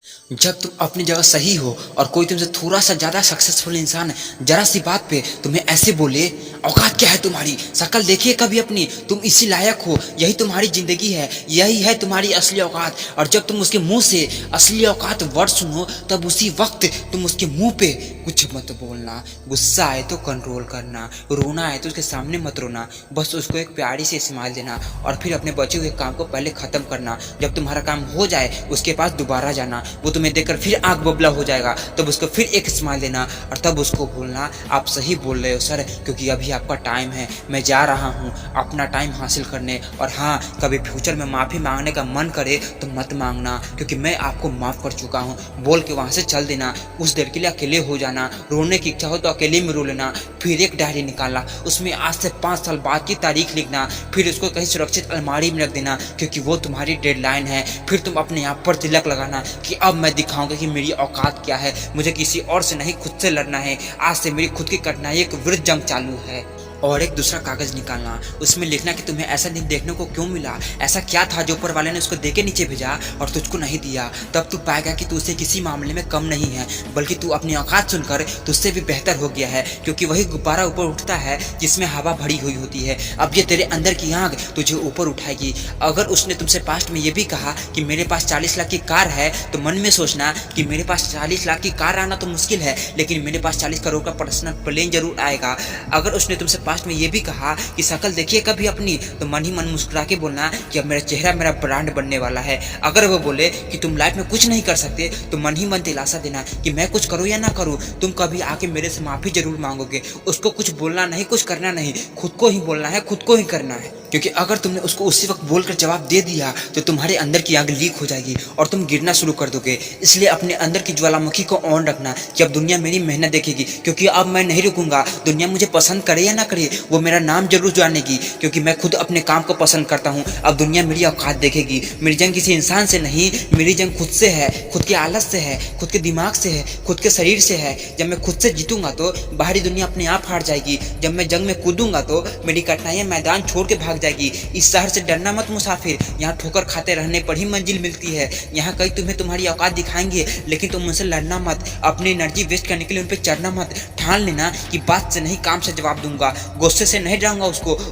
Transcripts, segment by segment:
जब तुम अपनी जगह सही हो और कोई तुमसे थोड़ा सा ज़्यादा सक्सेसफुल इंसान जरा सी बात पे तुम्हें ऐसे बोले, औकात क्या है तुम्हारी, शक्ल देखिए कभी अपनी, तुम इसी लायक हो, यही तुम्हारी ज़िंदगी है, यही है तुम्हारी असली औकात। और जब तुम उसके मुंह से असली औकात वर्ड सुनो तब उसी वक्त तुम उसके मुंह पे कुछ मत बोलना। गुस्सा आए तो कंट्रोल करना, रोना आए तो उसके सामने मत रोना, बस उसको एक प्यारी से स्माइल देना और फिर अपने बचे हुए काम को पहले ख़त्म करना। जब तुम्हारा काम हो जाए उसके पास दोबारा जाना, वो तुम्हें देखकर फिर आग बबला हो जाएगा, तब उसको फिर एक स्माइल देना और तब उसको बोलना, आप सही बोल रहे हो सर, क्योंकि अभी आपका टाइम है, मैं जा रहा हूँ अपना टाइम हासिल करने। और हाँ, कभी फ्यूचर में माफ़ी मांगने का मन करे तो मत मांगना, क्योंकि मैं आपको माफ़ कर चुका हूँ, बोल के वहाँ से चल देना। कुछ देर के लिए अकेले हो जाना, रोने की इच्छा हो तो अकेले में रो लेना, फिर एक डायरी निकालना, उसमें आज से 5 साल बाद की तारीख लिखना, फिर उसको कहीं सुरक्षित अलमारी में रख देना, क्योंकि वो तुम्हारी डेडलाइन है। फिर तुम अपने आप पर तिलक लगाना कि अब मैं दिखाऊंगा कि मेरी औकात क्या है, मुझे किसी और से नहीं खुद से लड़ना है, आज से मेरी खुद की कठिनाई एक विरुद्ध जंग चालू है। और एक दूसरा कागज़ निकालना, उसमें लिखना कि तुम्हें ऐसा दिन देखने को क्यों मिला, ऐसा क्या था जो ऊपर वाले ने उसको देके नीचे भेजा और तुझको नहीं दिया। तब तू पाएगा कि तू उससे किसी मामले में कम नहीं है, बल्कि तू अपनी औकात सुनकर तुझसे भी बेहतर हो गया है, क्योंकि वही गुब्बारा ऊपर उठता है जिसमें हवा भरी हुई होती है। अब ये तेरे अंदर की आग तुझे ऊपर उठाएगी। अगर उसने तुमसे पास्ट में ये भी कहा कि मेरे पास 40 लाख की कार है, तो मन में सोचना कि मेरे पास 40 लाख की कार आना तो मुश्किल है, लेकिन मेरे पास 40 करोड़ का पर्सनल प्लेन जरूर आएगा। अगर उसने तुमसे पास्ट में ये भी कहा कि शक्ल देखिए कभी अपनी, तो मन ही मन मुस्कुरा के बोलना कि अब मेरा चेहरा मेरा ब्रांड बनने वाला है। अगर वो बोले कि तुम लाइफ में कुछ नहीं कर सकते, तो मन ही मन दिलासा देना कि मैं कुछ करूँ या ना करूँ, तुम कभी आके मेरे से माफ़ी जरूर मांगोगे। उसको कुछ बोलना नहीं, कुछ करना नहीं, खुद को ही बोलना है, खुद को ही करना है। क्योंकि अगर तुमने उसको उसी वक्त बोलकर जवाब दे दिया तो तुम्हारे अंदर की आग लीक हो जाएगी और तुम गिरना शुरू कर दोगे। इसलिए अपने अंदर की ज्वालामुखी को ऑन रखना कि अब दुनिया मेरी मेहनत देखेगी, क्योंकि अब मैं नहीं रुकूंगा। दुनिया मुझे पसंद करे या ना करे, वो मेरा नाम जरूर जानेगी, क्योंकि मैं खुद अपने काम को पसंद करता हूँ। अब दुनिया मेरी औकात देखेगी। मेरी जंग किसी इंसान से नहीं, मेरी जंग खुद से है, खुद के आलस से है, खुद के दिमाग से है, खुद के शरीर से है। जब मैं खुद से जीतूंगा तो बाहरी दुनिया अपने आप हार जाएगी। जब मैं जंग में कूदूंगा तो मेरी कठिनाइयां मैदान छोड़ के भाग जाएगी। इस शहर से डरना मत मुसाफिर, यहाँ ठोकर खाते रहने पर ही मंजिल मिलती है। यहाँ कई तुम्हें तुम्हारी औकात दिखाएंगे, लेकिन तुम उनसे लड़ना मत, अपनी एनर्जी वेस्ट करने के लिए उन पर चढ़ना मत। ठान लेना कि बात से नहीं काम से जवाब दूंगा, गुस्से से नहीं डालूंगा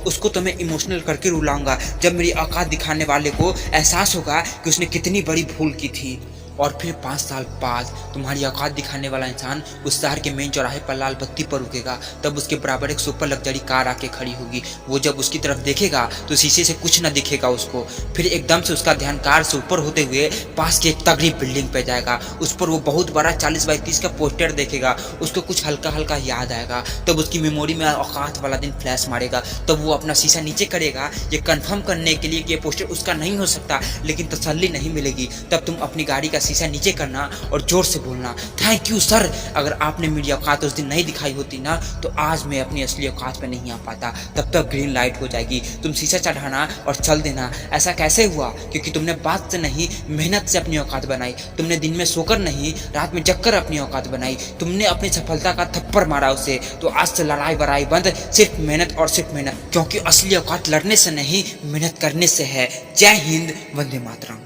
उसको तो मैं इमोशनल करके रुलाऊंगा। जब मेरी औकात दिखाने वाले को एहसास होगा कि उसने कितनी बड़ी भूल की थी। और फिर 5 साल बाद तुम्हारी औकात दिखाने वाला इंसान उस शहर के मेन चौराहे पर लाल बत्ती पर रुकेगा, तब उसके बराबर एक सुपर लग्जरी कार आके खड़ी होगी। वो जब उसकी तरफ देखेगा तो शीशे से कुछ न दिखेगा उसको। फिर एकदम से उसका ध्यान कार से ऊपर होते हुए पास की एक तगड़ी बिल्डिंग पे जाएगा। उस पर वो बहुत बड़ा 40 बाई 30 का पोस्टर देखेगा। उसको कुछ हल्का हल्का याद आएगा, तब उसकी मेमोरी में औकात वाला दिन फ्लैश मारेगा। तब वो अपना शीशा नीचे करेगा, ये कन्फर्म करने के लिए कि ये पोस्टर उसका नहीं हो सकता, लेकिन तसल्ली नहीं मिलेगी। तब तुम अपनी गाड़ी का शीशा नीचे करना और जोर से बोलना, थैंक यू सर, अगर आपने मेरी औकात उस दिन नहीं दिखाई होती ना, तो आज मैं अपनी असली औकात पे नहीं आ पाता। तब तक ग्रीन लाइट हो जाएगी, तुम शीशा चढ़ाना और चल देना। ऐसा कैसे हुआ? क्योंकि तुमने बात से नहीं, मेहनत से अपनी औकात बनाई। तुमने दिन में सोकर नहीं, रात में जगकर अपनी औकात बनाई। तुमने अपनी सफलता का थप्पड़ मारा उसे। तो आज से लड़ाई बड़ाई बंद, सिर्फ मेहनत और सिर्फ मेहनत, क्योंकि असली औकात लड़ने से नहीं, मेहनत करने से है। जय हिंद, वंदे मातरम।